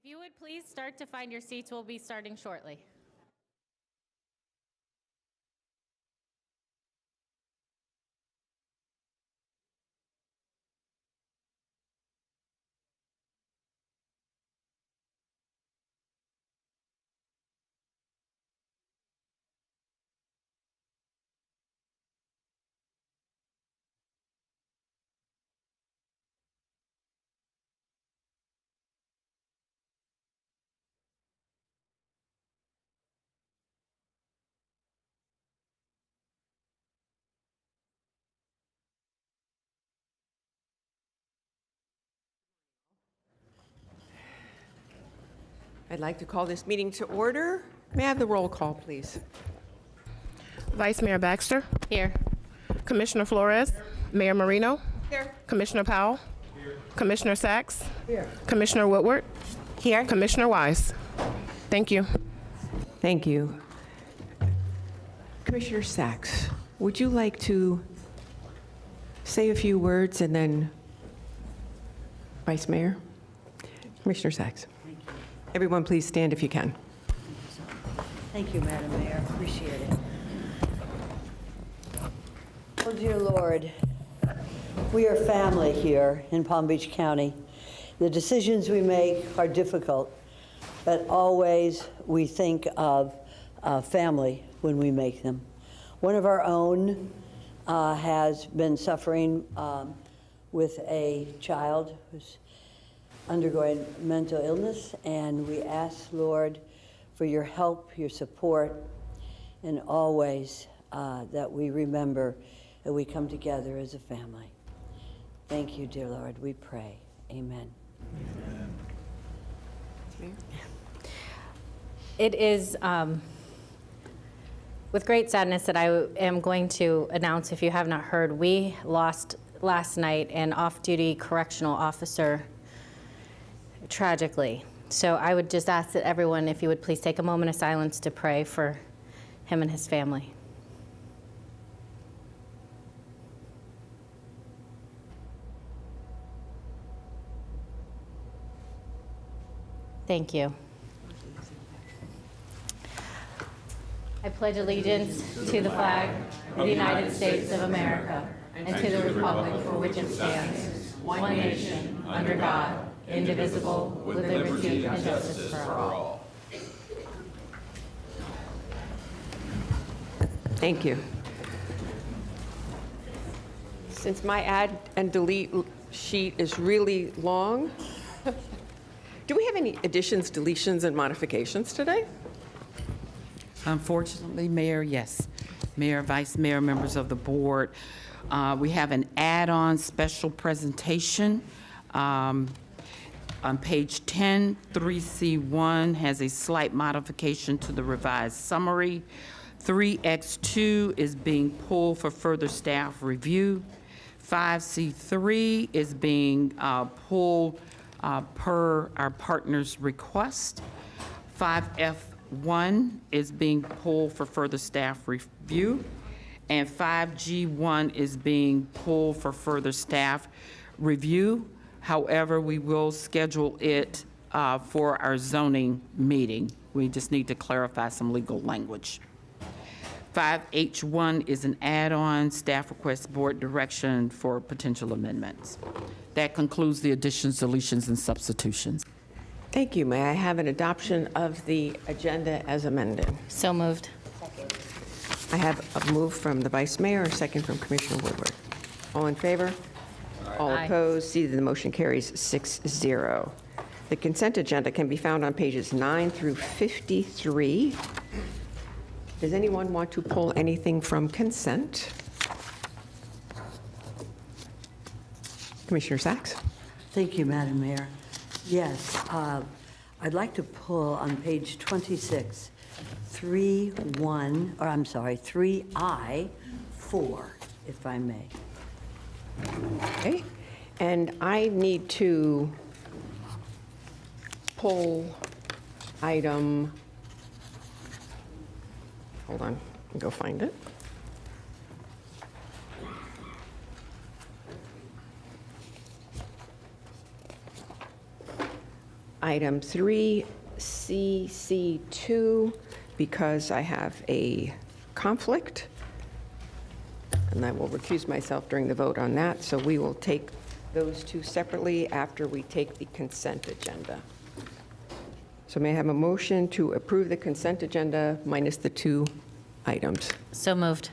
If you would please start to find your seats, we'll be starting shortly. I'd like to call this meeting to order. May I have the roll call, please? Vice Mayor Baxter. Here. Commissioner Flores. Mayor Marino. Here. Commissioner Powell. Here. Commissioner Sachs. Here. Commissioner Woodward. Here. Commissioner Wise. Thank you. Thank you. Commissioner Sachs, would you like to say a few words and then Vice Mayor? Commissioner Sachs. Everyone, please stand if you can. Thank you, Madam Mayor. Appreciate it. Oh, dear Lord, we are family here in Palm Beach County. The decisions we make are difficult, but always we think of family when we make them. One of our own has been suffering with a child who's undergoing mental illness, and we ask, Lord, for your help, your support, and always that we remember that we come together as a family. Thank you, dear Lord, we pray. Amen. Amen. It is with great sadness that I am going to announce, if you have not heard, we lost last night an off-duty correctional officer tragically. So I would just ask that everyone, if you would please take a moment of silence to pray for him and his family. Thank you. I pledge allegiance to the flag of the United States of America and to the republic for which it stands, one nation, under God, indivisible, with liberty and justice for all. Thank you. Since my add and delete sheet is really long, do we have any additions, deletions, and modifications today? Unfortunately, Mayor, yes. Mayor, Vice Mayor, members of the board, we have an add-on special presentation. On page 10, 3C1 has a slight modification to the revised summary. 3X2 is being pulled for further staff review. 5C3 is being pulled per our partner's request. 5F1 is being pulled for further staff review. And 5G1 is being pulled for further staff review. However, we will schedule it for our zoning meeting. We just need to clarify some legal language. 5H1 is an add-on. Staff requests board direction for potential amendments. That concludes the additions, deletions, and substitutions. Thank you. May I have an adoption of the agenda as amended? So moved. I have a move from the Vice Mayor, a second from Commissioner Woodward. All in favor? All Aye. opposed? See that the motion carries 6-0. The consent agenda can be found on pages 9 through 53. Does anyone want to pull anything from consent? Commissioner Sachs? Thank you, Madam Mayor. Yes, I'd like to pull on page 26, 3I4, if I may. Okay. And I need to pull item, hold on, I'll go find it. item 3CC2 because I have a conflict, and I will recuse myself during the vote on that. So we will take those two separately after we take the consent agenda. So may I have a motion to approve the consent agenda minus the two items? So moved.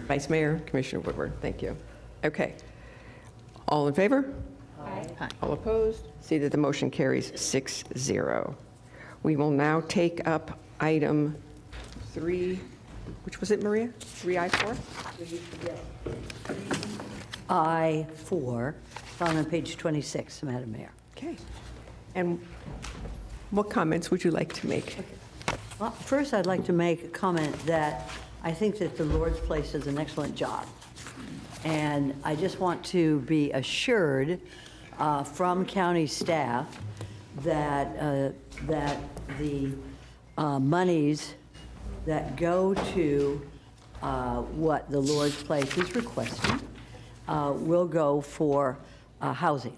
Vice Mayor, Commissioner Woodward, thank you. Okay. All in favor? Aye. All opposed? See that the motion carries 6-0. We will now take up item 3, which was it, Maria? 3I4? I-4, found on page 26, Madam Mayor. Okay. And what comments would you like to make? Well, first, I'd like to make a comment that I think that the Lord's Place does an excellent job. And I just want to be assured from county staff that, that the monies that go to what the Lord's Place is requesting will go for housing,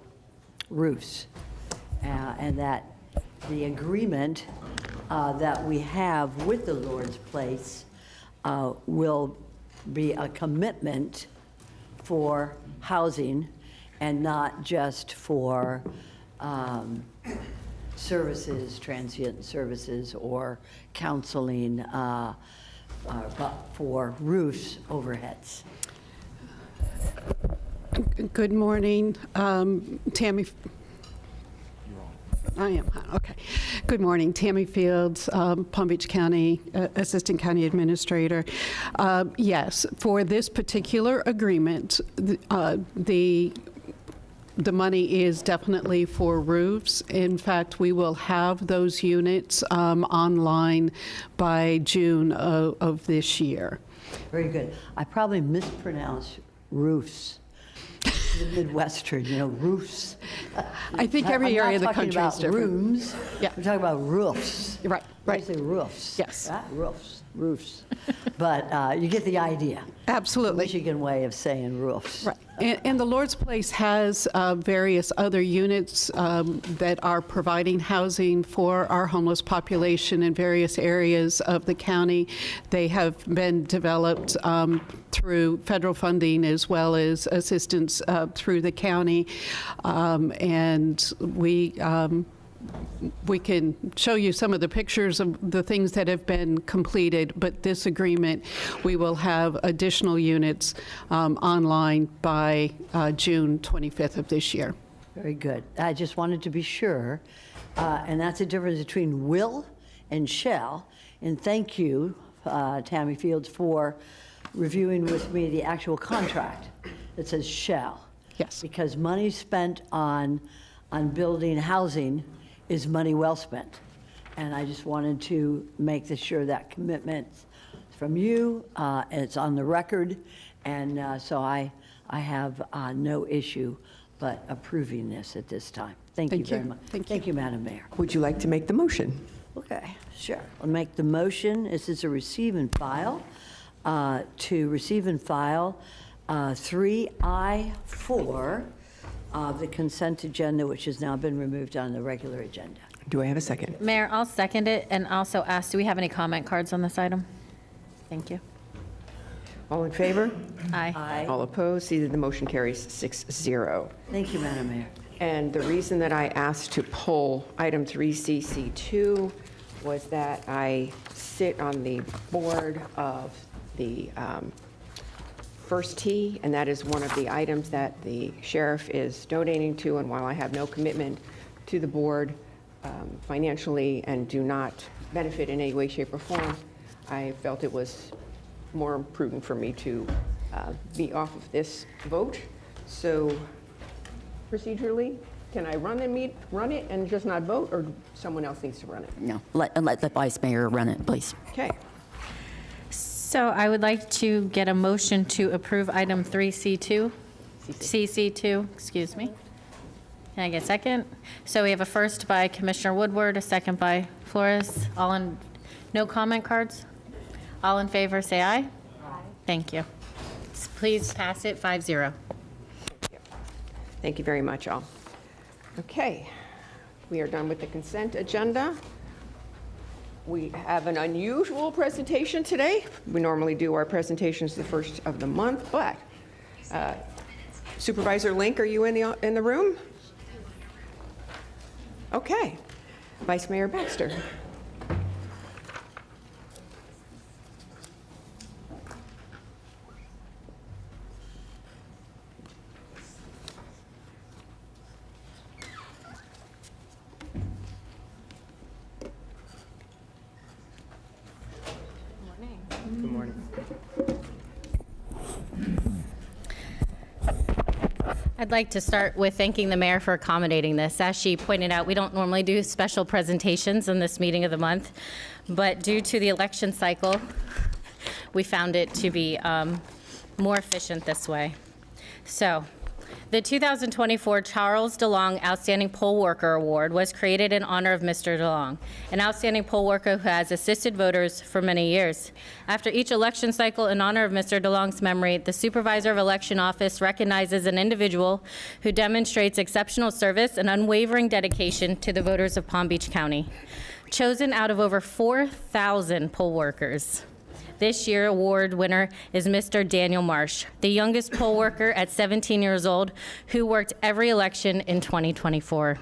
roofs, and that the agreement that we have with the Lord's Place will be a commitment for housing and not just for services, transient services, or counseling, but for roofs, overheads. Good morning, Tammy. I am, okay. Good morning, Tammy Fields, Palm Beach County Assistant County Administrator. Yes, for this particular agreement, the money is definitely for roofs. In fact, we will have those units online by June of this year. Very good. I probably mispronounced roofs. The Midwestern, roofs. I think every area of the country is different. Rooms. Yeah. We're talking about roofs. Right, I right. say roofs. Yes. Roofs. But you get the idea. Absolutely. Michigan way of saying roofs. Right. And the Lord's Place has various other units that are providing housing for our homeless population in various areas of the county. They have been developed through federal funding as well as assistance through the county. And we can show you some of the pictures of the things that have been completed, but this agreement, we will have additional units online by June 25th of this year. Very good. I just wanted to be sure. And that's the difference between will and shall. And thank you, Tammy Fields, for reviewing with me the actual contract that says shall. Yes. Because money spent on building housing is money well spent. And I just wanted to make sure that commitment from you, and it's on the record. And so I have no issue but approving this at this time. Thank you very much. Thank you. Madam Mayor. Would you like to make the motion? Okay, sure. I'll make the motion. This is a receive and file. To receive and file 3I4 of the consent agenda, which has now been removed on the regular agenda. Do I have a second? Mayor, I'll second it and also ask, do we have any comment cards on this item? Thank you. All in favor? Aye. Aye. All opposed? See that the motion carries 6-0. Thank you, Madam Mayor. And the reason that I asked to pull item 3CC2 was that I sit on the board of the First Tee, and that is one of the items that the sheriff is donating to. And while I have no commitment to the board financially and do not benefit in any way, shape, or form, I felt it was more prudent for me to be off of this vote. So procedurally, can I run it and just not vote, or someone else needs to run it? No, let the Vice Mayor run it, please. Okay. So I would like to get a motion to approve item 3C2, CC2, excuse me. Can I get a second? So we have a first by Commissioner Woodward, a second by Flores. No comment cards? All in favor, say aye. Aye. Thank you. Please pass it 5-0. Thank you very much, all. Okay. We are done with the consent agenda. We have an unusual presentation today. We normally do our presentations the first of the month, but Supervisor Link, are you in the room? Okay. Vice Mayor Baxter. Good morning. I'd like to start with thanking the mayor for accommodating this. As she pointed out, we don't normally do special presentations in this meeting of the month, but due to the election cycle, we found it to be more efficient this way. So, the 2024 Charles DeLong Outstanding Poll Worker Award was created in honor of Mr. DeLong, an outstanding poll worker who has assisted voters for many years. After each election cycle, in honor of Mr. DeLong's memory, the Supervisor of Election Office recognizes an individual who demonstrates exceptional service and unwavering dedication to the voters of Palm Beach County. Chosen out of over 4,000 poll workers, this year's award winner is Mr. Daniel Marsh, the youngest poll worker at 17 years old who worked every election in 2024.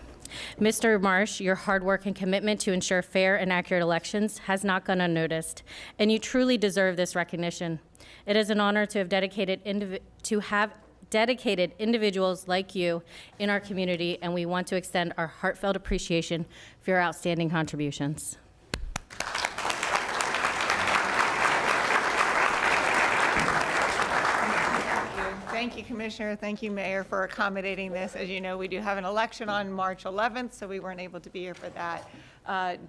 Mr. Marsh, your hard work and commitment to ensure fair and accurate elections has not gone unnoticed, and you truly deserve this recognition. It is an honor to have dedicated individuals like you in our community, and we want to extend our heartfelt appreciation for your outstanding contributions. Thank you, Commissioner. Thank you, Mayor, for accommodating this. As you know, we do have an election on March 11th, so we weren't able to be here for that.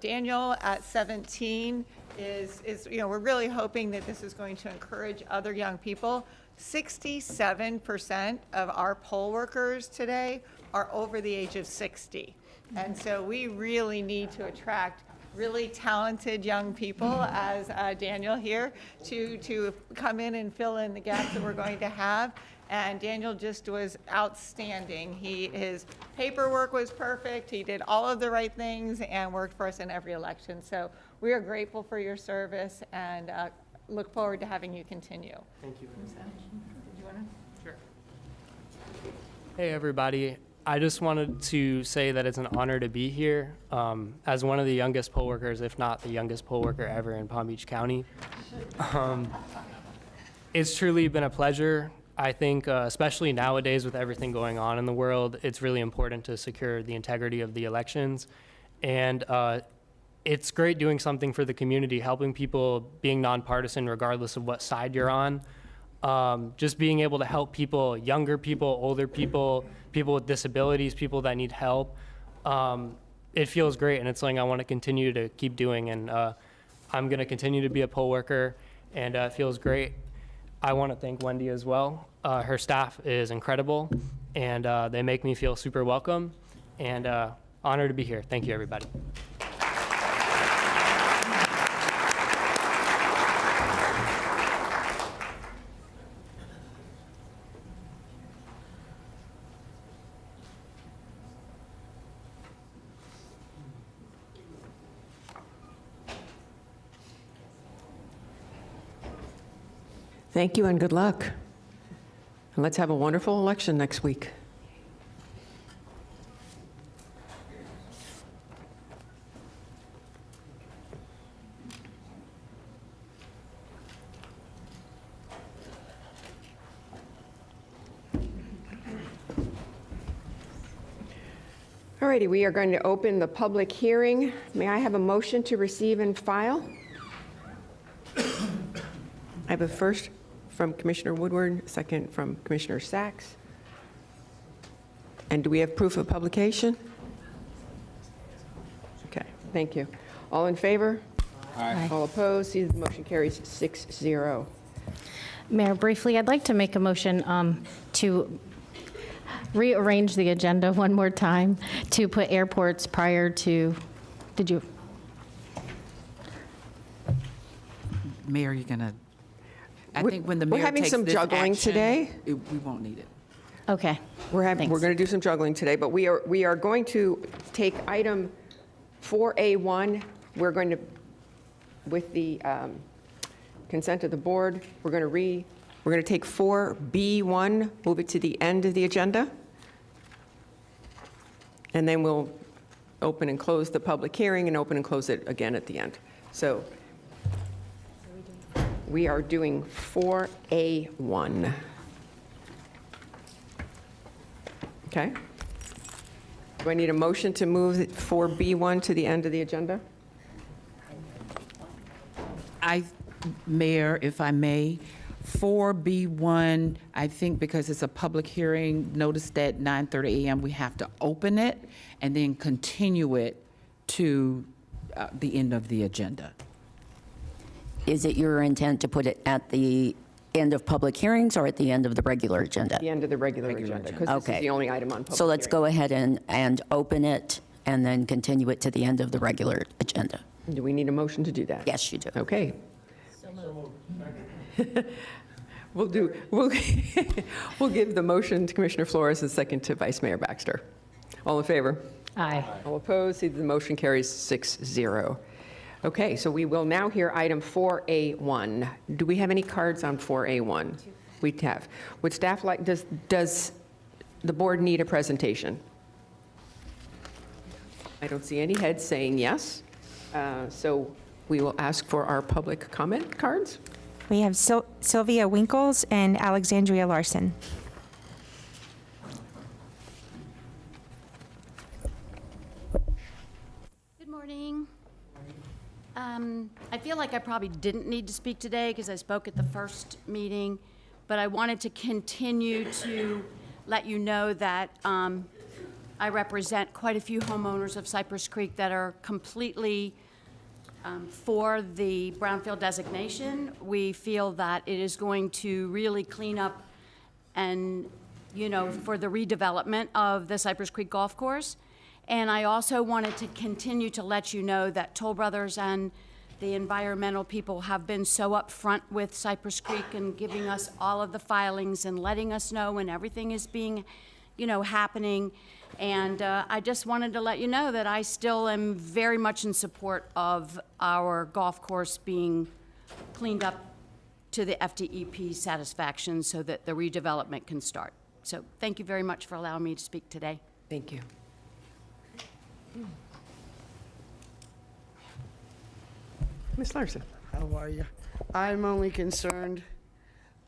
Daniel, at 17, we're really hoping that this is going to encourage other young people. 67% of our poll workers today are over the age of 60. And so we really need to attract really talented young people, as Daniel here, to come in and fill in the gaps that we're going to have. And Daniel just was outstanding. His paperwork was perfect. He did all of the right things and worked for us in every election. So we are grateful for your service and look forward to having you continue. Thank you. Did you want to? Sure. Hey, everybody. I just wanted to say that it's an honor to be here as one of the youngest poll workers, if not the youngest poll worker ever in Palm Beach County. It's truly been a pleasure. I think, especially nowadays with everything going on in the world, it's really important to secure the integrity of the elections. And it's great doing something for the community, helping people, being nonpartisan regardless of what side you're on. Just being able to help people, younger people, older people, people with disabilities, people that need help. It feels great, and it's something I want to continue to keep doing. And I'm going to continue to be a poll worker, and it feels great. I want to thank Wendy as well. Her staff is incredible, and they make me feel super welcome, and honored to be here. Thank you, everybody. Thank you and good luck. And let's have a wonderful election next week. All righty, we are going to open the public hearing. May I have a motion to receive and file? I have a first from Commissioner Woodward, second from Commissioner Sachs. And do we have proof of publication? Okay, thank you. All in favor? Aye. All opposed? See, the motion carries 6-0. Mayor, briefly, I'd like to make a motion to rearrange the agenda one more time to put airports prior to, did you? Mayor, you're gonna, I We're- think when the we're mayor having takes some this juggling action, today. we won't need it. Okay. We're Thanks. going to do some juggling today, but we are going to take item 4A1. We're going to, with the consent of the board, we're going to take 4B1, move it to the end of the agenda, and then we'll open and close the public hearing and open and close it again at the end. So we are doing 4A1. Okay. Do I need a motion to move 4B1 to the end of the agenda? Mayor, if I may, 4B1, I think because it's a public hearing, notice that 9:30 a.m., we have to open it and then continue it to the end of the agenda. Is it your intent to put it at the end of public hearings or at the end of the regular agenda? The end of the regular agenda, because this is Okay. the only item on public So let's hearing. go ahead and open it and then continue it to the end of the regular agenda. Do we need a motion to do that? Yes, you do. Okay. We'll we'll give the motion to Commissioner Flores and second to Vice Mayor Baxter. All in favor? Aye. All opposed? See, the motion carries 6-0. Okay, so we will now hear item 4A1. Do we have any cards on 4A1? We have. Would staff like, does the board need a presentation? I don't see any heads saying yes. So we will ask for our public comment cards. We have Sylvia Winkles and Alexandria Larson. Good morning. I feel like I probably didn't need to speak today because I spoke at the first meeting, but I wanted to continue to let you know that I represent quite a few homeowners of Cypress Creek that are completely for the brownfield designation. We feel that it is going to really clean up and, for the redevelopment of the Cypress Creek Golf Course. And I also wanted to continue to let you know that Toll Brothers and the environmental people have been so upfront with Cypress Creek and giving us all of the filings and letting us know when everything is being, happening. And I just wanted to let you know that I still am very much in support of our golf course being cleaned up to the FDEP satisfaction so that the redevelopment can start. So thank you very much for allowing me to speak today. Thank you. Ms. Larson. How are you? I'm only concerned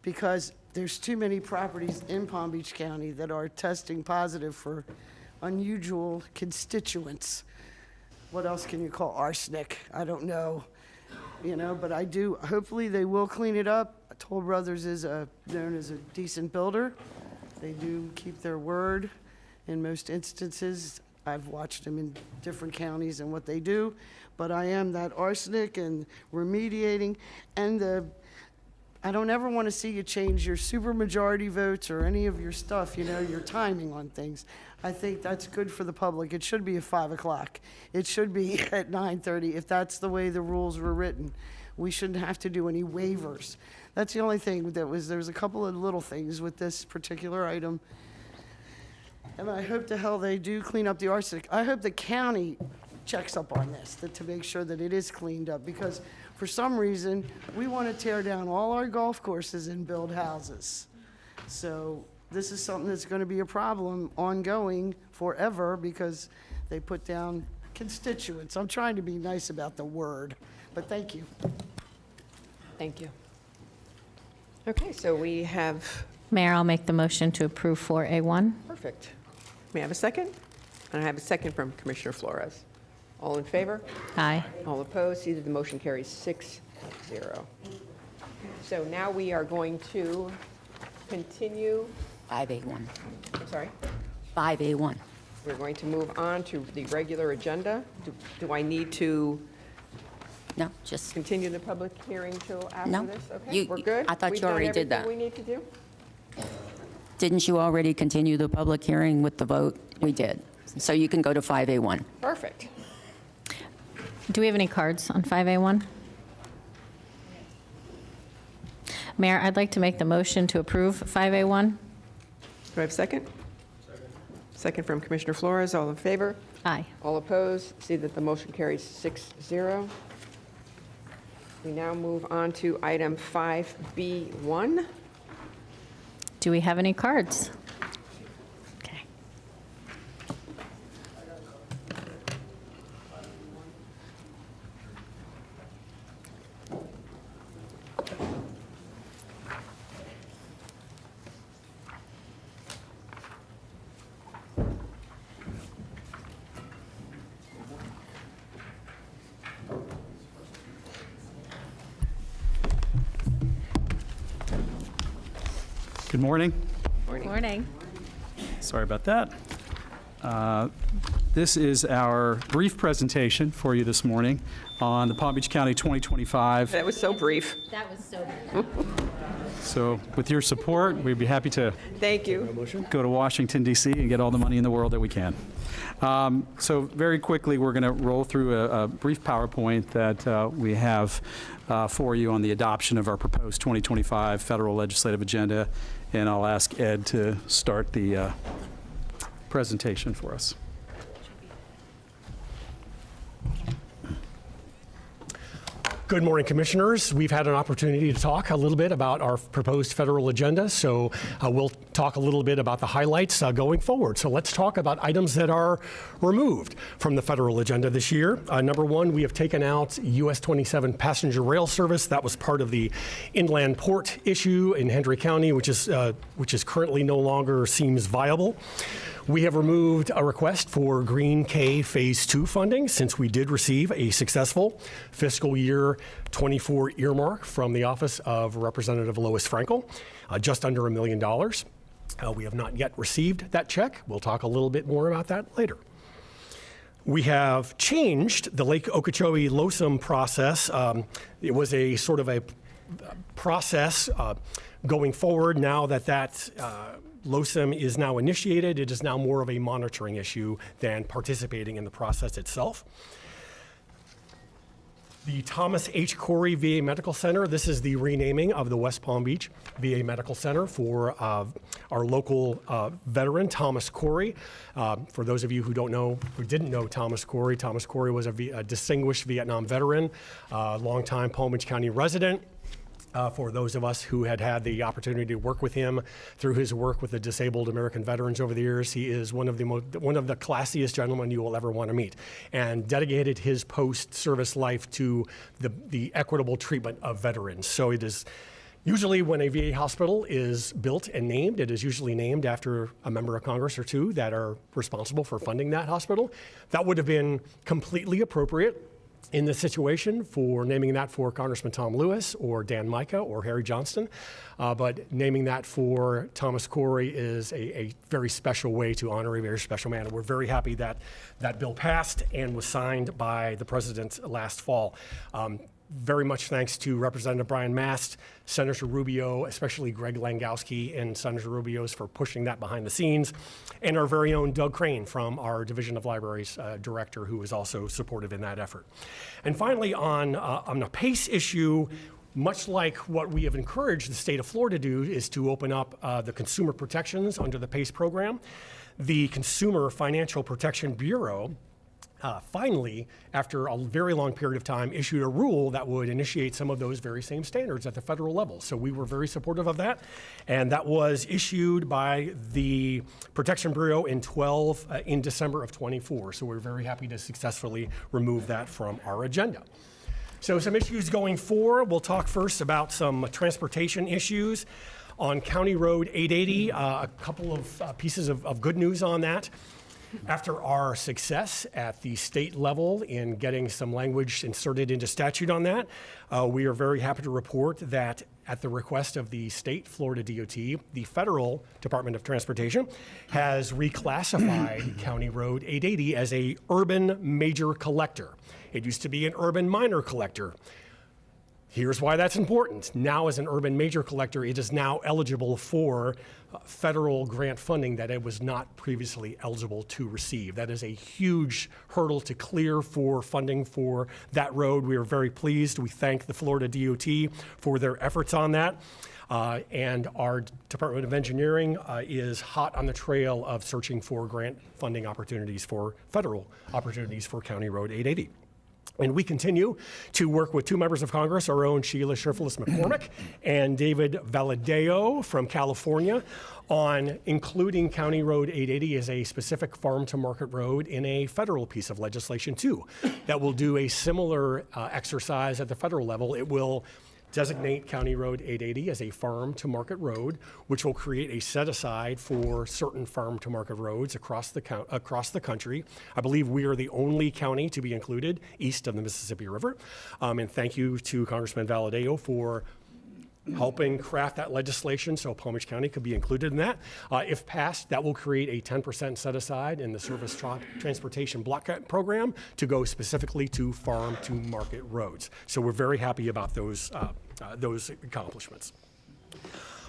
because there's too many properties in Palm Beach County that are testing positive for unusual constituents. What else can you call arsenic? I don't know, but I do. Hopefully they will clean it up. Toll Brothers is known as a decent builder. They do keep their word in most instances. I've watched them in different counties and what they do, but I am that arsenic and remediating, and I don't ever want to see you change your supermajority votes or any of your stuff, your timing on things. I think that's good for the public. It should be at 5 o'clock. It should be at 9:30 if that's the way the rules were written. We shouldn't have to do any waivers. That's the only thing there's a couple of little things with this particular item. And I hope to hell they do clean up the arsenic. I hope the county checks up on this to make sure that it is cleaned up, because for some reason, we want to tear down all our golf courses and build houses. So this is something that's going to be a problem ongoing forever because they put down constituents. I'm trying to be nice about the word, but thank you. Thank you. Okay, so we have, Mayor, I'll make the motion to approve 4A1. perfect. May I have a second? And I have a second from Commissioner Flores. All in favor? Aye. All opposed? See that the motion carries 6-0. So now we are going to continue, 5A1. I'm sorry, 5A1. we're going to move on to the regular agenda. Do I need to No, just, continue the public hearing till after No. this? Okay, You- we're good? I thought We've you already done did that. everything we need to do? didn't you already continue the public hearing with the vote? We did. So you can go to 5A1. Perfect. Do we have any cards on 5A1? Mayor, I'd like to make the motion to approve 5A1. I have a second? Second from Commissioner Flores. All in favor? Aye. All opposed? See that the motion carries 6-0. We now move on to item 5B1. Do we have any cards? Okay. Good morning. Morning. Sorry about that. This is our brief presentation for you this morning on the Palm Beach County 2025. That was so brief. That was so So with your support, we'd be happy to Thank you. go to Washington, D.C. and get all the money in the world that we can. So very quickly, we're going to roll through a brief PowerPoint that we have for you on the adoption of our proposed 2025 federal legislative agenda, and I'll ask Ed to start the presentation for us. Good morning, Commissioners. We've had an opportunity to talk a little bit about our proposed federal agenda, so we'll talk a little bit about the highlights going forward. So let's talk about items that are removed from the federal agenda this year. Number one, we have taken out US 27 passenger rail service. That was part of the inland port issue in Hendry County, which is currently no longer seems viable. We have removed a request for Green K Phase 2 funding since we did receive a successful fiscal year 24 earmark from the office of Representative Lois Frankel, just under $1 million. We have not yet received that check. We'll talk a little bit more about that later. We have changed the Lake Okeechobee LOSUM process. It was a sort of a process going forward now that LOSUM is now initiated. It is now more of a monitoring issue than participating in the process itself. The Thomas H. Corey VA Medical Center, this is the renaming of the West Palm Beach VA Medical Center for our local veteran, Thomas Corey. For those of you who didn't know Thomas Corey was a distinguished Vietnam veteran, longtime Palm Beach County resident. For those of us who had the opportunity to work with him through his work with the disabled American veterans over the years, he is one of the classiest gentlemen you will ever want to meet, and dedicated his post-service life to the equitable treatment of veterans. So it is usually when a VA hospital is built and named, it is usually named after a member of Congress or two that are responsible for funding that hospital. That would have been completely appropriate in this situation for naming that for Congressman Tom Lewis or Dan Micah or Harry Johnston, but naming that for Thomas Corey is a very special way to honor a very special man. And we're very happy that that bill passed and was signed by the president last fall. Very much thanks to Representative Brian Mast, Senator Rubio, especially Greg Langowski and Senator Rubio's for pushing that behind the scenes, and our very own Doug Crane from our Division of Libraries director, who is also supportive in that effort. And finally, on the PACE issue, much like what we have encouraged the state of Florida to do is to open up the consumer protections under the PACE program. The Consumer Financial Protection Bureau finally, after a very long period of time, issued a rule that would initiate some of those very same standards at the federal level. So we were very supportive of that. And that was issued by the Protection Bureau in December of 24. So we're very happy to successfully remove that from our agenda. So some issues going forward. We'll talk first about some transportation issues. On County Road 880, a couple of pieces of good news on that. After our success at the state level in getting some language inserted into statute on that, we are very happy to report that at the request of the state Florida DOT, the federal Department of Transportation has reclassified County Road 880 as a urban major collector. It used to be an urban minor collector. Here's why that's important. Now, as an urban major collector, it is now eligible for federal grant funding that it was not previously eligible to receive. That is a huge hurdle to clear for funding for that road. We are very pleased. We thank the Florida DOT for their efforts on that. And our Department of Engineering is hot on the trail of searching for grant funding opportunities for federal opportunities for County Road 880. And we continue to work with two members of Congress, our own Sheila Shirfullis McCormick and David Valadeo from California, on including County Road 880 as a specific farm-to-market road in a federal piece of legislation, too, that will do a similar exercise at the federal level. It will designate County Road 880 as a farm-to-market road, which will create a set-aside for certain farm-to-market roads across the country. I believe we are the only county to be included east of the Mississippi River. And thank you to Congressman Valadeo for helping craft that legislation so Palm Beach County could be included in that. If passed, that will create a 10% set-aside in the Surface Transportation Block Grant Program to go specifically to farm-to-market roads. So we're very happy about those accomplishments.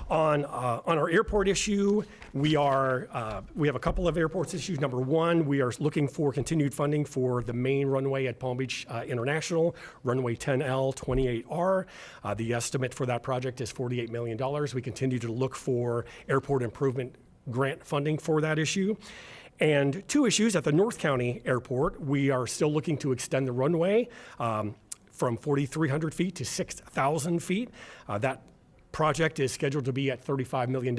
On our airport issue, we have a couple of airports issues. Number one, we are looking for continued funding for the main runway at Palm Beach International, runway 10L, 28R. The estimate for that project is $48 million. We continue to look for airport improvement grant funding for that issue. And two issues at the North County Airport, we are still looking to extend the runway from 4,300 feet to 6,000 feet. That project is scheduled to be at $35 million.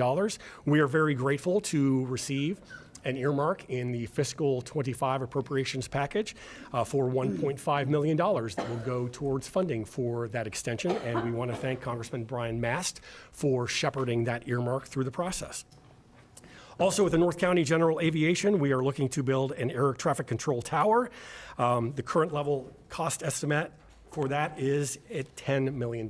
We are very grateful to receive an earmark in the fiscal 25 appropriations package for $1.5 million that will go towards funding for that extension. And we want to thank Congressman Brian Mast for shepherding that earmark through the process. Also, with the North County General Aviation, we are looking to build an air traffic control tower. The current level cost estimate for that is at $10 million.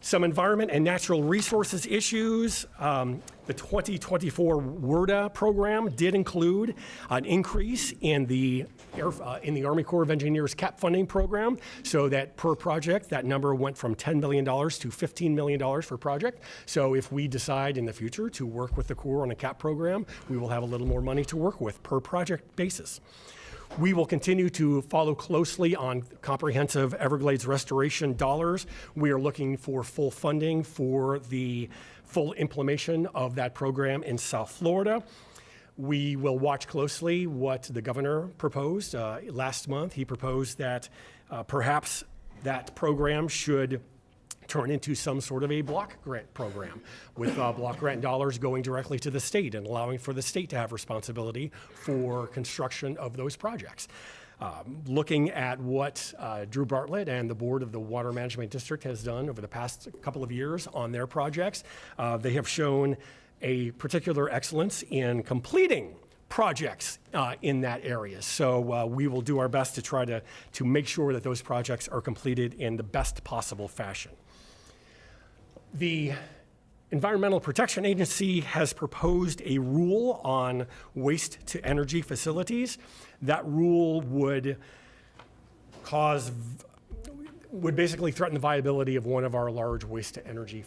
Some environment and natural resources issues. The 2024 WERDA program did include an increase in the Army Corps of Engineers CAP funding program, so that per project, that number went from $10 million to $15 million per project. So if we decide in the future to work with the Corps on a CAP program, we will have a little more money to work with per project basis. We will continue to follow closely on comprehensive Everglades restoration dollars. We are looking for full funding for the full implementation of that program in South Florida. We will watch closely what the governor proposed last month. He proposed that perhaps that program should turn into some sort of a block grant program with block grant dollars going directly to the state and allowing for the state to have responsibility for construction of those projects. Looking at what Drew Bartlett and the board of the Water Management District has done over the past couple of years on their projects, they have shown a particular excellence in completing projects in that area. So we will do our best to try to make sure that those projects are completed in the best possible fashion. The Environmental Protection Agency has proposed a rule on waste-to-energy facilities. That rule would basically threaten the viability of one of our large waste-to-energy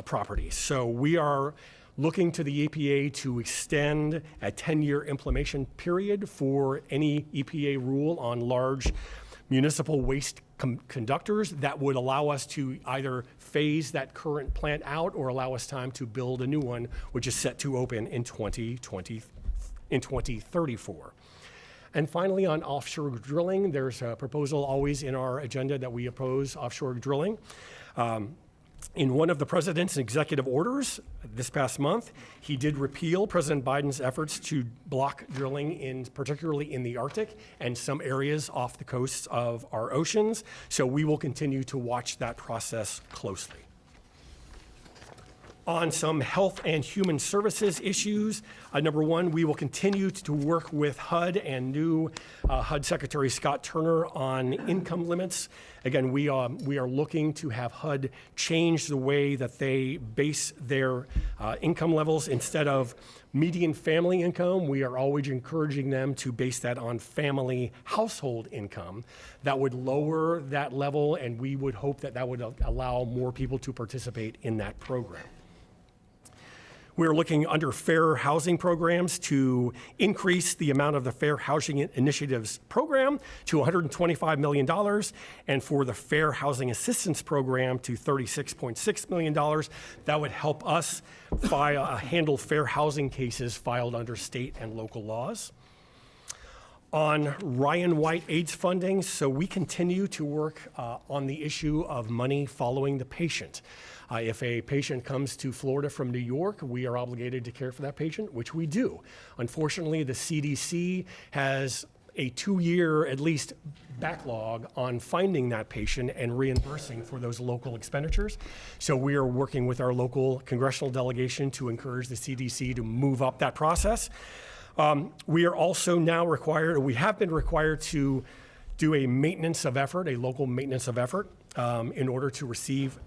properties. So we are looking to the EPA to extend a 10-year implementation period for any EPA rule on large municipal waste conductors that would allow us to either phase that current plant out or allow us time to build a new one, which is set to open in 2034. And finally, on offshore drilling, there's a proposal always in our agenda that we oppose offshore drilling. In one of the president's executive orders this past month, he did repeal President Biden's efforts to block drilling, particularly in the Arctic and some areas off the coasts of our oceans. So we will continue to watch that process closely. On some health and human services issues, number one, we will continue to work with HUD and new HUD Secretary Scott Turner on income limits. Again, we are looking to have HUD change the way that they base their income levels. Instead of median family income, we are always encouraging them to base that on family household income. That would lower that level, and we would hope that that would allow more people to participate in that program. We're looking under fair housing programs to increase the amount of the Fair Housing Initiatives program to $125 million, and for the Fair Housing Assistance program to $36.6 million. That would help us handle fair housing cases filed under state and local laws. On Ryan White AIDS funding, so we continue to work on the issue of money following the patient. If a patient comes to Florida from New York, we are obligated to care for that patient, which we do. Unfortunately, the CDC has a 2-year, at least, backlog on finding that patient and reimbursing for those local expenditures. So we are working with our local congressional delegation to encourage the CDC to move up that process. We are also now required, or we have been required to do a maintenance of effort, a local maintenance of effort, in order to receive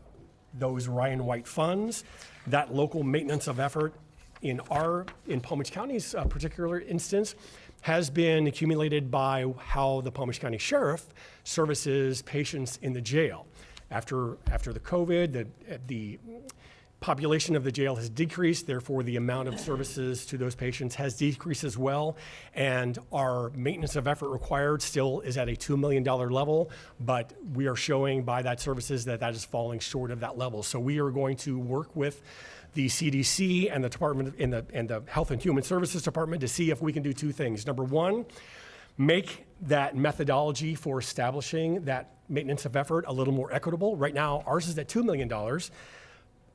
those Ryan White funds. That local maintenance of effort in Palm Beach County's particular instance has been accumulated by how the Palm Beach County Sheriff services patients in the jail. After the COVID, the population of the jail has decreased, therefore the amount of services to those patients has decreased as well, and our maintenance of effort required still is at a $2 million level, but we are showing by that services that is falling short of that level. So we are going to work with the CDC and the Department and the Health and Human Services Department to see if we can do two things. Number one, make that methodology for establishing that maintenance of effort a little more equitable. Right now, ours is at $2 million.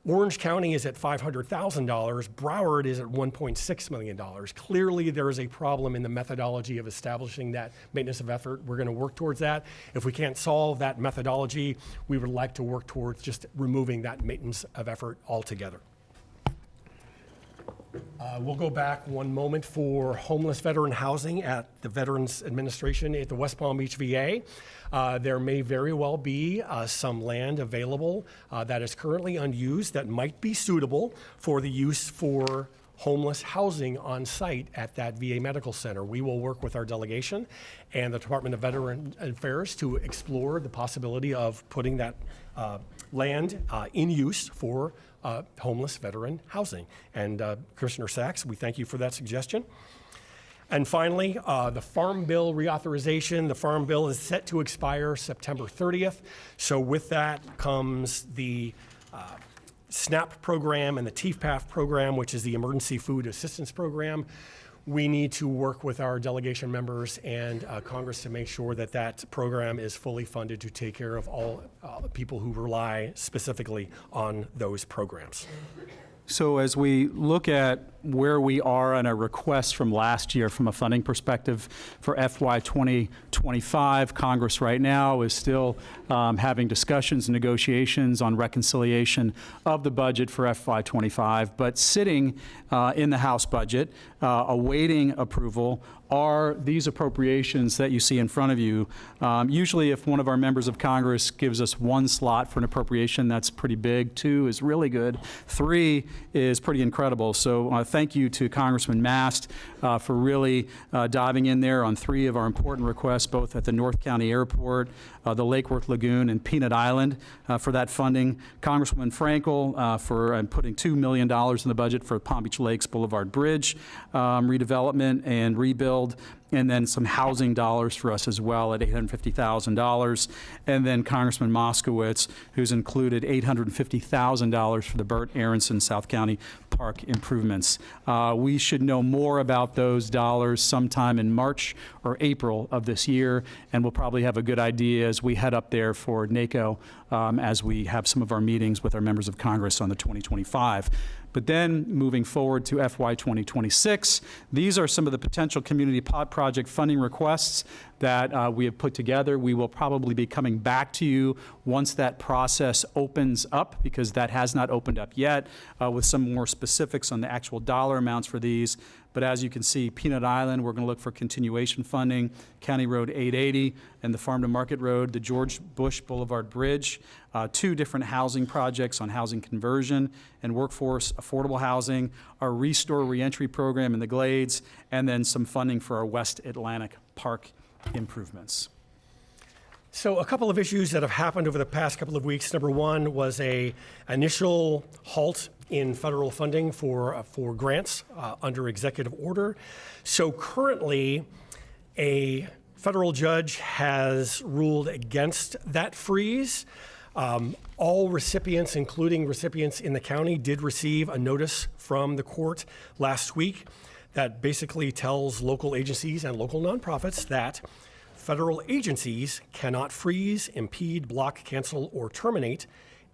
Orange County is at $500,000. Broward is at $1.6 million. Clearly, there is a problem in the methodology of establishing that maintenance of effort. We're going to work towards that. If we can't solve that methodology, we would like to work towards just removing that maintenance of effort altogether. We'll go back one moment for homeless veteran housing at the Veterans Administration at the West Palm Beach VA. There may very well be some land available that is currently unused that might be suitable for the use for homeless housing on site at that VA Medical Center. We will work with our delegation and the Department of Veteran Affairs to explore the possibility of putting that land in use for homeless veteran housing. And Commissioner Sachs, we thank you for that suggestion. And finally, the Farm Bill reauthorization. The Farm Bill is set to expire September 30th. So with that comes the SNAP program and the TFPAF program, which is the Emergency Food Assistance Program. We need to work with our delegation members and Congress to make sure that that program is fully funded to take care of all the people who rely specifically on those programs. So as we look at where we are on a request from last year from a funding perspective for FY 2025, Congress right now is still having discussions and negotiations on reconciliation of the budget for FY 25, but sitting in the House budget, awaiting approval, are these appropriations that you see in front of you. Usually if one of our members of Congress gives us one slot for an appropriation, that's pretty big. 2 is really good. 3 is pretty incredible. So thank you to Congressman Mast for really diving in there on 3 of our important requests, both at the North County Airport, the Lake Worth Lagoon, and Peanut Island for that funding. Congresswoman Frankel for putting $2 million in the budget for Palm Beach Lakes Boulevard Bridge redevelopment and rebuild. And then some housing dollars for us as well at $850,000. And then Congressman Moskowitz, who's included $850,000 for the Burt Aronson South County Park improvements. We should know more about those dollars sometime in March or April of this year, and we'll probably have a good idea as we head up there for NACO as we have some of our meetings with our members of Congress on the 2025. But then moving forward to FY 2026, these are some of the potential community project funding requests that we have put together. We will probably be coming back to you once that process opens up, because that has not opened up yet, with some more specifics on the actual dollar amounts for these. But as you can see, Peanut Island, we're going to look for continuation funding, County Road 880 and the Farm to Market Road, the George Bush Boulevard Bridge, 2 different housing projects on housing conversion and workforce affordable housing, our Restore Reentry program in the Glades, and then some funding for our West Atlantic Park improvements. So a couple of issues that have happened over the past couple of weeks. Number one was a initial halt in federal funding for grants under executive order. So currently, a federal judge has ruled against that freeze. All recipients, including recipients in the county, did receive a notice from the court last week that basically tells local agencies and local nonprofits that federal agencies cannot freeze, impede, block, cancel, or terminate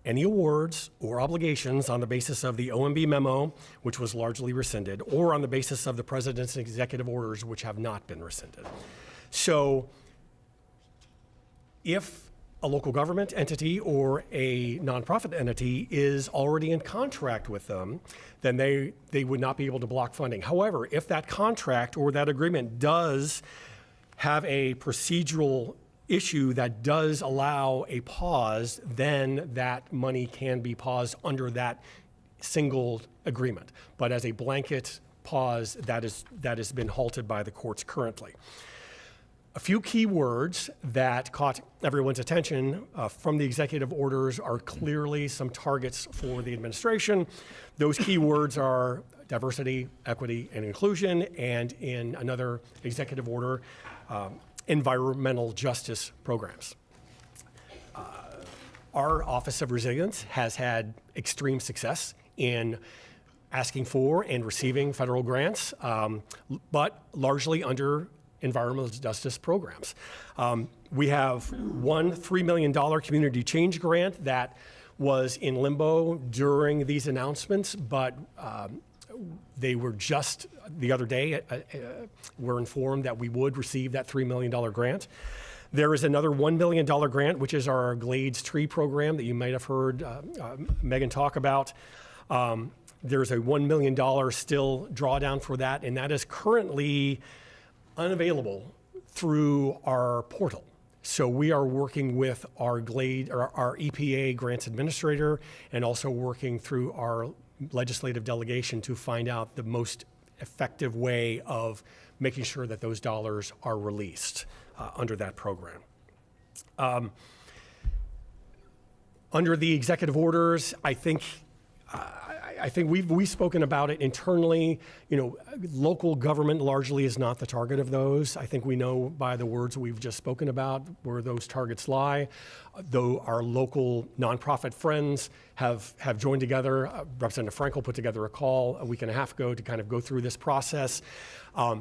any awards or obligations on the basis of the OMB memo, which was largely rescinded, or on the basis of the president's executive orders, which have not been rescinded. So if a local government entity or a nonprofit entity is already in contract with them, then they would not be able to block funding. However, if that contract or that agreement does have a procedural issue that does allow a pause, then that money can be paused under that single agreement. But as a blanket pause, that has been halted by the courts currently. A few key words that caught everyone's attention from the executive orders are clearly some targets for the administration. Those key words are diversity, equity, and inclusion, and in another executive order, environmental justice programs. Our Office of Resilience has had extreme success in asking for and receiving federal grants, but largely under environmental justice programs. We have one $3 million community change grant that was in limbo during these announcements, but they were just the other day were informed that we would receive that $3 million grant. There is another $1 million grant, which is our Glades Tree program that you might have heard Megan talk about. There's a $1 million still drawdown for that, and that is currently unavailable through our portal. So we are working with our EPA grants administrator and also working through our legislative delegation to find out the most effective way of making sure that those dollars are released under that program. Under the executive orders, I think we've spoken about it internally. You know, local government largely is not the target of those. I think we know by the words we've just spoken about where those targets lie. Though our local nonprofit friends have joined together. Representative Frankel put together a call a week and a half ago to kind of go through this process.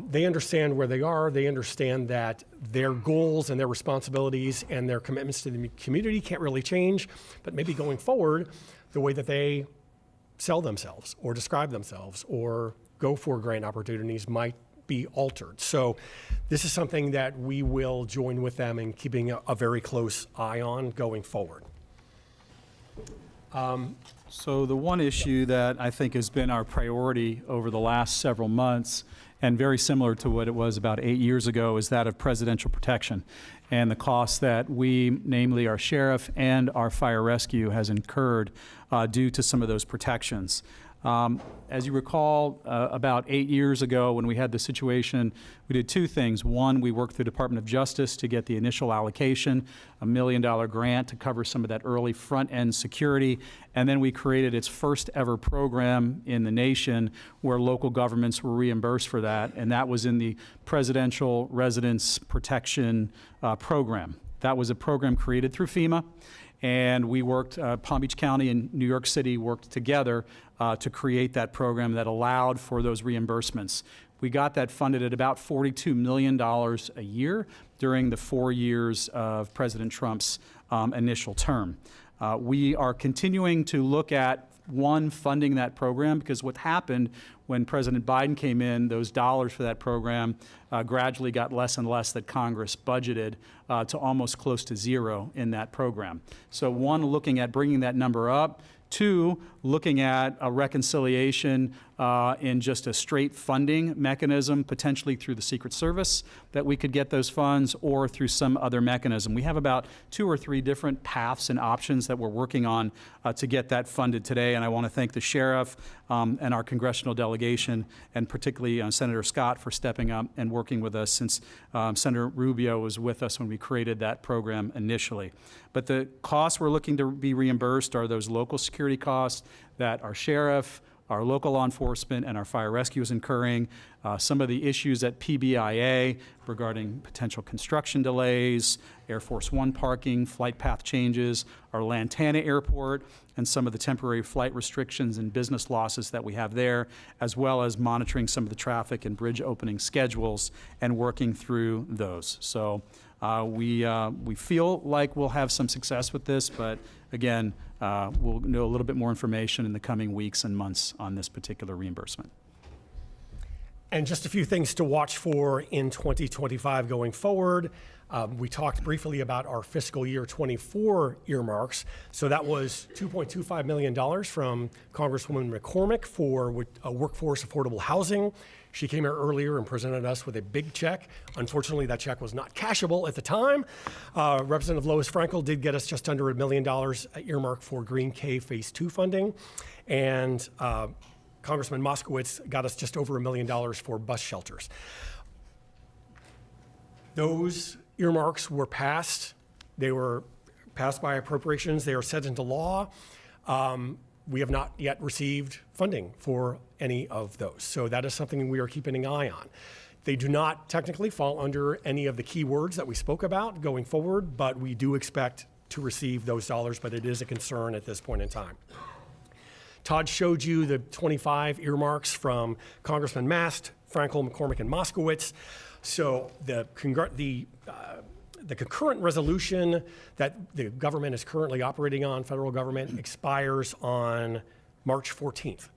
They understand where they are. They understand that their goals and their responsibilities and their commitments to the community can't really change, but maybe going forward, the way that they sell themselves or describe themselves or go for grant opportunities might be altered. So this is something that we will join with them in keeping a very close eye on going forward. So the one issue that I think has been our priority over the last several months, and very similar to what it was about 8 years ago, is that of presidential protection and the costs that we, namely our sheriff and our fire rescue, has incurred due to some of those protections. As you recall, about 8 years ago when we had the situation, we did two things. One, we worked through the Department of Justice to get the initial allocation, $1 million grant to cover some of that early front-end security, and then we created its first ever program in the nation where local governments were reimbursed for that, and that was in the Presidential Residence Protection Program. That was a program created through FEMA, and we worked, Palm Beach County and New York City worked together to create that program that allowed for those reimbursements. We got that funded at about $42 million a year during the 4 years of President Trump's initial term. We are continuing to look at one, funding that program, because what happened when President Biden came in, those dollars for that program gradually got less and less that Congress budgeted to almost close to zero in that program. So one, looking at bringing that number up. Two, looking at a reconciliation in just a straight funding mechanism, potentially through the Secret Service, that we could get those funds, or through some other mechanism. We have about 2 or 3 different paths and options that we're working on to get that funded today. And I want to thank the sheriff and our congressional delegation, and particularly Senator Scott, for stepping up and working with us, since Senator Rubio was with us when we created that program initially. But the costs we're looking to be reimbursed are those local security costs that our sheriff, our local law enforcement, and our fire rescue is incurring. Some of the issues at PBIA regarding potential construction delays, Air Force One parking, flight path changes, our Lantana Airport, and some of the temporary flight restrictions and business losses that we have there, as well as monitoring some of the traffic and bridge opening schedules and working through those. So we feel like we'll have some success with this, but again, we'll know a little bit more information in the coming weeks and months on this particular reimbursement. And just a few things to watch for in 2025 going forward. We talked briefly about our fiscal year 24 earmarks. So that was $2.25 million from Congresswoman McCormick for workforce affordable housing. She came here earlier and presented us with a big check. Unfortunately, that check was not cashable at the time. Representative Lois Frankel did get us just under $1 million earmarked for Green K Phase 2 funding. And Congressman Moskowitz got us just over $1 million for bus shelters. Those earmarks were passed. They were passed by appropriations. They are set into law. We have not yet received funding for any of those. So that is something we are keeping an eye on. They do not technically fall under any of the key words that we spoke about going forward, but we do expect to receive those dollars, but it is a concern at this point in time. Todd showed you the 25 earmarks from Congressman Mast, Frankel, McCormick, and Moskowitz. So the concurrent resolution that the government is currently operating on, federal government, expires on March 14th.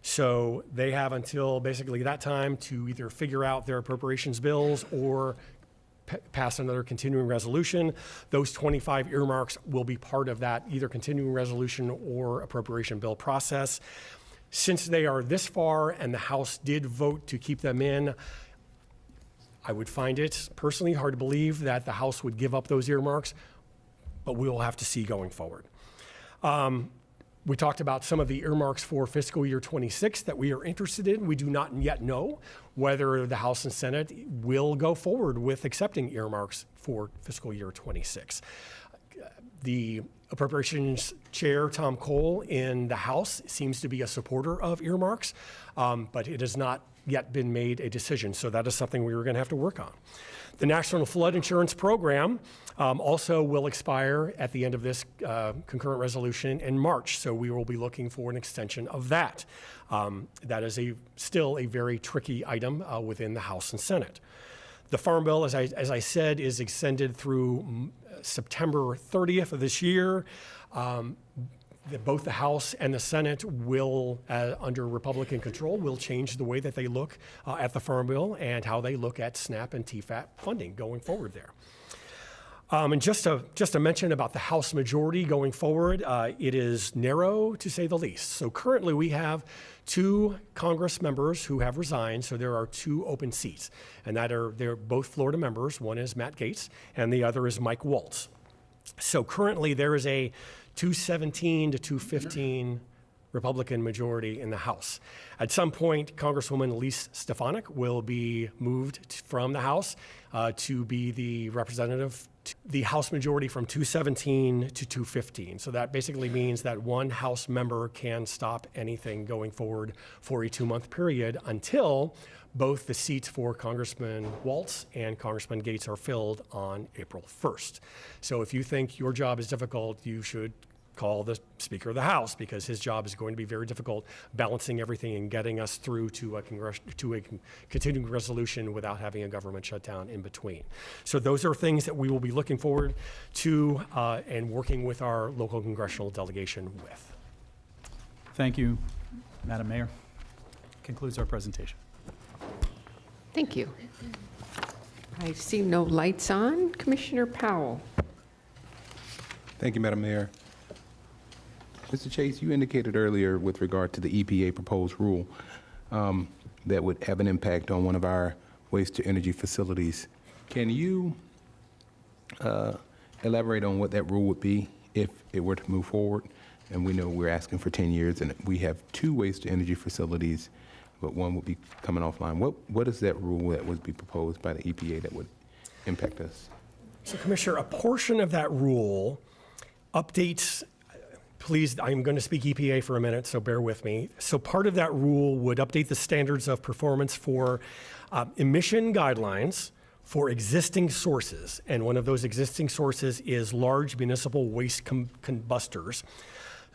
So they have until basically that time to either figure out their appropriations bills or pass another continuing resolution. Those 25 earmarks will be part of that either continuing resolution or appropriation bill process. Since they are this far and the House did vote to keep them in, I would find it personally hard to believe that the House would give up those earmarks, but we will have to see going forward. We talked about some of the earmarks for fiscal year 26 that we are interested in. We do not yet know whether the House and Senate will go forward with accepting earmarks for fiscal year 26. The Appropriations Chair, Tom Cole, in the House seems to be a supporter of earmarks, but it has not yet been made a decision, so that is something we were going to have to work on. The National Flood Insurance Program also will expire at the end of this concurrent resolution in March, so we will be looking for an extension of that. That is still a very tricky item within the House and Senate. The Farm Bill, as I said, is extended through September 30th of this year. Both the House and the Senate will, under Republican control, will change the way that they look at the Farm Bill and how they look at SNAP and TFAP funding going forward there. And just to mention about the House majority going forward, it is narrow to say the least. So currently we have 2 Congress members who have resigned, so there are 2 open seats, and they're both Florida members. One is Matt Gaetz, and the other is Mike Waltz. So currently there is a 217 to 215 Republican majority in the House. At some point, Congresswoman Elise Stefanik will be moved from the House to be the representative to the House majority from 217 to 215. So that basically means that one House member can stop anything going forward for a 2-month period until both the seats for Congressman Waltz and Congressman Gaetz are filled on April 1st. So if you think your job is difficult, you should call the Speaker of the House, because his job is going to be very difficult balancing everything and getting us through to a continuing resolution without having a government shutdown in between. So those are things that we will be looking forward to and working with our local congressional delegation with. Thank you, Madam Mayor. Concludes our presentation. Thank you. I see no lights on. Commissioner Powell. Thank you, Madam Mayor. Mr. Chase, you indicated earlier with regard to the EPA proposed rule that would have an impact on one of our waste-to-energy facilities. Can you elaborate on what that rule would be if it were to move forward? And we know we're asking for 10 years, and we have 2 waste-to-energy facilities, but one would be coming offline. What is that rule that would be proposed by the EPA that would impact us? So Commissioner, a portion of that rule updates, please, I'm going to speak EPA for a minute, so bear with me. So part of that rule would update the standards of performance for emission guidelines for existing sources. And one of those existing sources is large municipal waste combustors.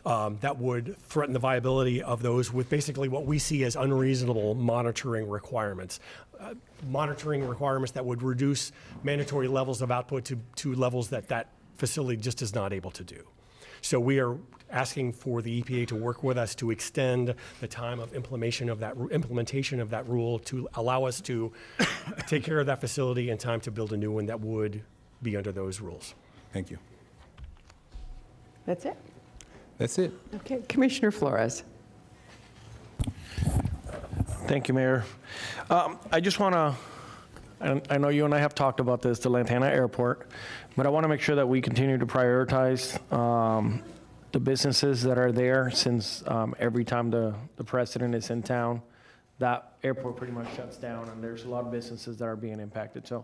That would threaten the viability of those with basically what we see as unreasonable monitoring requirements. Monitoring requirements that would reduce mandatory levels of output to levels that facility just is not able to do. So we are asking for the EPA to work with us to extend the time of implementation of that rule to allow us to take care of that facility in time to build a new one that would be under those rules. Thank you. That's it? That's it. Okay, Commissioner Flores. Thank you, Mayor. I just want to, and I know you and I have talked about this, the Lantana Airport, but I want to make sure that we continue to prioritize the businesses that are there, since every time the president is in town, that airport pretty much shuts down, and there's a lot of businesses that are being impacted. So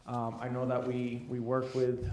I know that we work with